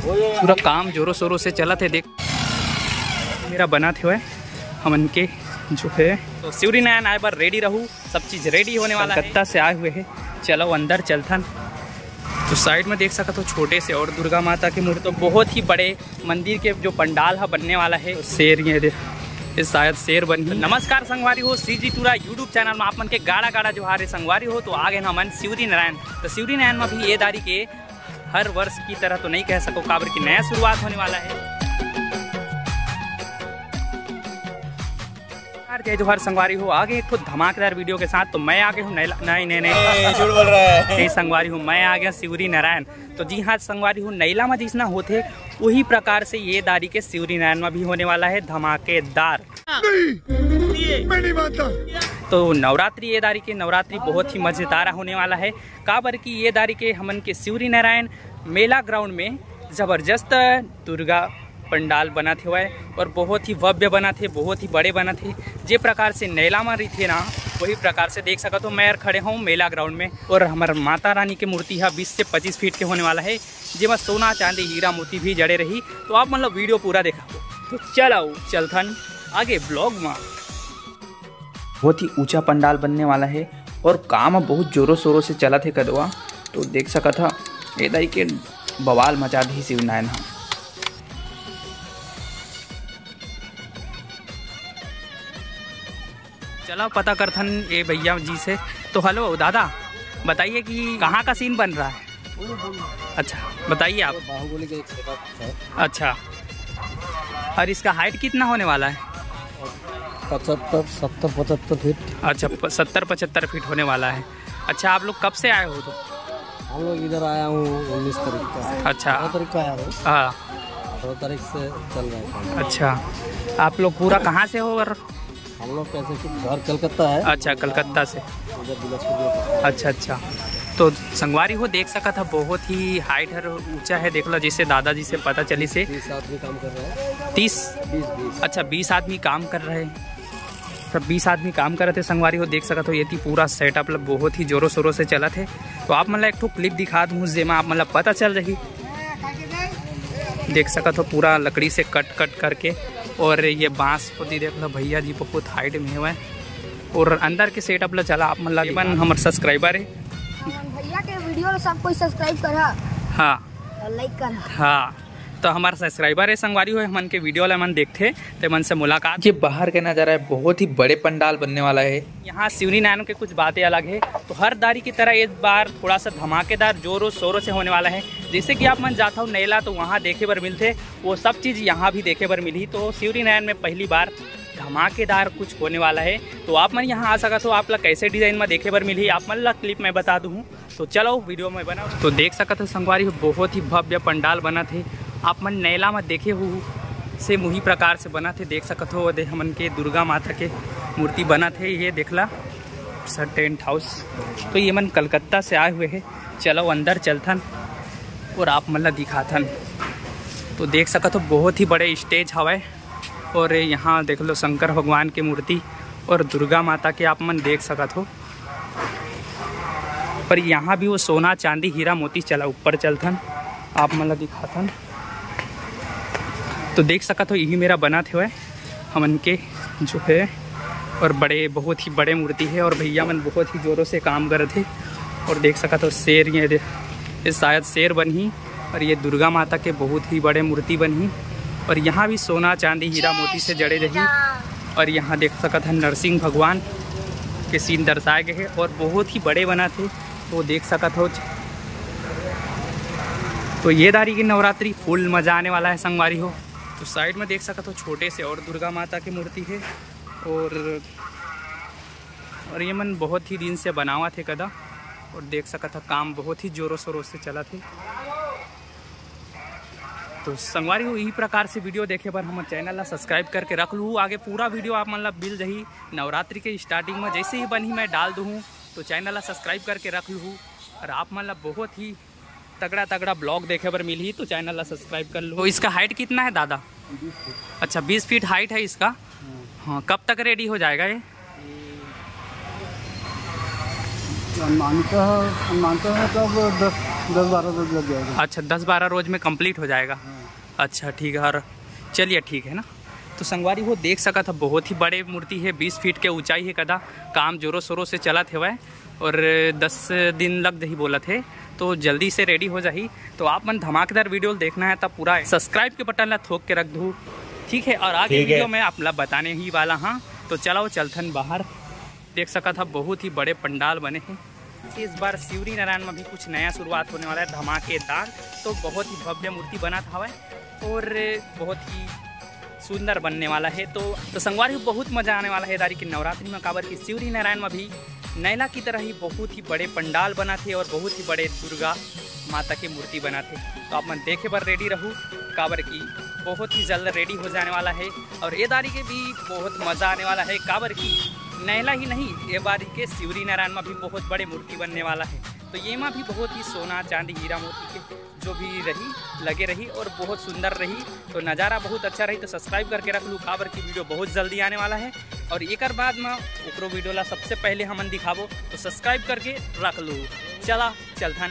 पूरा काम जोरों शोरों से चला थे। देख मेरा बना थे हमन के जो है तो शिवरी नयन आए बार रेडी रहूँ, सब चीज़ रेडी होने वाला है। कलकत्ता से आए हुए हैं, चलो अंदर चलथन। तो साइड में देख सका तो छोटे से और दुर्गा माता की मूर्ति, तो बहुत ही बड़े मंदिर के जो पंडाल है बनने वाला है। तो शेर ये शायद शेर बन ही। नमस्कार संगवारी हो, CG टूरा यूट्यूब चैनल में आप मन के गाड़ा गाड़ा जो हारे संगवारी हो। तो आगे ना मन शिवरी नारायण, तो शिवरी नारायण में भी ये दारी के हर वर्ष की तरह तो नहीं कह सको, काबर की नया शुरुआत होने वाला है। जय जोहार संगवारी हो, आगे एक धमाकेदार वीडियो के साथ। तो मैं आगे हूँ नहीं झूठ बोल रहा है संगवारी हूँ, मैं आ गया शिवरी नारायण। तो जी हाँ संगवारी हूँ, नैला में जिसना होते वही प्रकार से ये दारी के शिवरी नारायण में भी होने वाला है धमाकेदार। मैं नहीं मानता। तो नवरात्रि ये दारी के नवरात्रि बहुत ही मजेदार होने वाला है। काबर की ये दारी के हमन के शिवरी नारायण मेला ग्राउंड में जबरदस्त दुर्गा पंडाल बना थे हुआ है और बहुत ही भव्य बना थे, बहुत ही बड़े बना थे। जे प्रकार से नैला में रही थे ना, वही प्रकार से देख सका। तो मैं खड़े हूँ मेला ग्राउंड में और हमारे माता रानी की मूर्ति है 20 से 25 फीट के होने वाला है, जिसमें सोना चांदी हीरा मोती भी जड़े रही। तो आप मतलब वीडियो पूरा देखा। तो चलो चलथन आगे ब्लॉग में। बहुत ही ऊंचा पंडाल बनने वाला है और काम बहुत जोरों शोरों से चला थे कदवा। तो देख सका था ये दाई के बवाल मचा दी शिव नारायण। चलो पता करथन ये भैया जी से। तो हेलो दादा, बताइए कि कहाँ का सीन बन रहा है? अच्छा बताइए आप। बाहुबली का एक सेटअप है। अच्छा, और इसका हाइट कितना होने वाला है? 75 फीट। अच्छा 70-75 फीट होने वाला है। अच्छा आप लोग कब से आए हो? तो हम लोग इधर आया हूँ 19 तारीख का। अच्छा 18 तारीख का आया हूँ। हाँ 18 तारीख से चल रहा है। अच्छा, आप लोग पूरा कहाँ से हो? और हम लोग कैसे कि घर कलकत्ता है। अच्छा कलकत्ता से। इधर अच्छा तो संगवारी हो देख सका था बहुत ही हाइट है, ऊंचा है। देख लो जैसे दादाजी से पता चली से 30 आदमी काम कर रहे हैं। 20 अच्छा 20 आदमी काम कर रहे हैं। सब 20 आदमी काम कर रहे थे संगवारी हो देख सका। तो ये थी पूरा सेटअप बहुत ही जोरों शोरों से चला थे। तो आप मतलब एक ठो क्लिप दिखा दूँ जेमा आप मतलब पता चल रही। देख सका तो पूरा लकड़ी से कट करके, और ये बांस को देख लो भैया जी बहुत हाइट में हुआ है। और अंदर के सेटअप ला चला आप मतलब हमारे सब्सक्राइबर है भैया के वीडियो सब कोई सब्सक्राइब करा। हाँ और लाइक करा। हाँ तो हमारा सब्सक्राइबर है संगवारी हो, मन के वीडियो ला मन देखते तो मन से मुलाकात। ये बाहर के नज़ारा है, बहुत ही बड़े पंडाल बनने वाला है। यहाँ शिवरी नारायण के कुछ बातें अलग है। तो हर दारी की तरह इस बार थोड़ा सा धमाकेदार जोरों शोरों से होने वाला है। जैसे कि आप मन जाता हूँ नैला तो वहाँ देखे बर मिलते, वो सब चीज़ यहाँ भी देखे बर मिली। तो शिवरी नारायण में पहली बार धमाकेदार कुछ होने वाला है। तो आप मन यहाँ आ सका तो आप लोग कैसे डिज़ाइन में देखे बर मिली आप मन ला क्लिप में बता दूँ। तो चलो वीडियो में बना। तो देख सका तो संगवारी हो बहुत ही भव्य पंडाल बना थे। आप मन नैला में देखे हो से मुही प्रकार से बना थे। देख सकत हो दे हमन के दुर्गा माता के मूर्ति बना थे। ये देखला सर टेंट हाउस। तो ये मन कलकत्ता से आए हुए हैं। चलो अंदर चलथन और आप मन ला दिखाथन। तो देख सकत हो बहुत ही बड़े स्टेज हवा, और यहाँ देख लो शंकर भगवान की मूर्ति और दुर्गा माता के आप मन देख सकत हो। पर यहाँ भी वो सोना चांदी हीरा मोती चला। ऊपर चलथन आप मन ला दिखाथन। तो देख सका तो यही मेरा बना थे हमन के जो है, और बड़े बहुत ही बड़े मूर्ति है। और भैया मन बहुत ही ज़ोरों से काम कर रहे थे। और देख सका तो शेर ये शायद शेर बनी, और ये दुर्गा माता के बहुत ही बड़े मूर्ति बनी। और यहाँ भी सोना चांदी हीरा मोती से जड़े रही। और यहाँ देख सका था नरसिंह भगवान के सीन दर्शाए गए हैं और बहुत ही बड़े बना थे। तो देख सका था। तो ये दारी की नवरात्रि फुल मज़ा आने वाला है संगवारी हो। तो साइड में देख सका तो छोटे से और दुर्गा माता की मूर्ति है। और ये मन बहुत ही दिन से बनावा थे कदा। और देख सका था काम बहुत ही जोरों शोरों से चला थे। तो संगवारी हो यही प्रकार से वीडियो देखे पर हमारे चैनल ला सब्सक्राइब करके रख लूँ। आगे पूरा वीडियो आप मतलब मिल रही नवरात्रि के स्टार्टिंग में जैसे ही बनी मैं डाल दूँ। तो चैनल ला सब्सक्राइब करके रख लूँ। और आप मतलब बहुत ही तगड़ा ब्लॉग देखे पर मिली तो चैनल ला सब्सक्राइब कर लो। इसका हाइट कितना है दादा? 20 फीट। अच्छा 20 फीट हाइट है इसका। हाँ कब तक रेडी हो जाएगा ये? मानते हैं तब 10-12 रोज लग जाएगा। अच्छा 10-12 रोज में कंप्लीट हो जाएगा। अच्छा ठीक है। और चलिए ठीक है ना। तो संगवारी वो देख सका था, बहुत ही बड़े मूर्ति है, 20 फीट के ऊंचाई है। कदा काम जोरों शोरों से चला थे वह, और 10 दिन लग ही बोला थे, तो जल्दी से रेडी हो जाही। तो आप मन धमाकेदार वीडियो देखना है तब पूरा सब्सक्राइब के बटन ला थोक के रख दूँ, ठीक है। और आगे वीडियो में आप ला बताने ही वाला हाँ। तो चलो चलथन बाहर। देख सका था बहुत ही बड़े पंडाल बने हैं। इस बार शिवरी नारायण में भी कुछ नया शुरुआत होने वाला है, धमाकेदार। तो बहुत ही भव्य मूर्ति बना था वह, और बहुत ही सुंदर बनने वाला है। तो संगवारी को बहुत मजा आने वाला है दारी की नवरात्रि में। काबर की शिवरी नारायण में भी नैला की तरह ही बहुत ही बड़े पंडाल बना थे, और बहुत ही बड़े दुर्गा माता की मूर्ति बना थे। तो आप मन देखे पर रेडी रहूँ, काबर की बहुत ही जल्द रेडी हो जाने वाला है। और ये दारी के भी बहुत मज़ा आने वाला है, काबर की नैला ही नहीं, ये बारी के शिवरी नारायण में भी बहुत बड़े मूर्ति बनने वाला है। तो ये में भी बहुत ही सोना चांदी हीरा मोती के जो भी रही लगे रही, और बहुत सुंदर रही। तो नज़ारा बहुत अच्छा रही। तो सब्सक्राइब करके रख लूँ, काबर की वीडियो बहुत जल्दी आने वाला है। और एक बाद में ओकरो वीडियो ला सबसे पहले हमन दिखाबो, तो सब्सक्राइब करके रख लूँ। चला चलथन।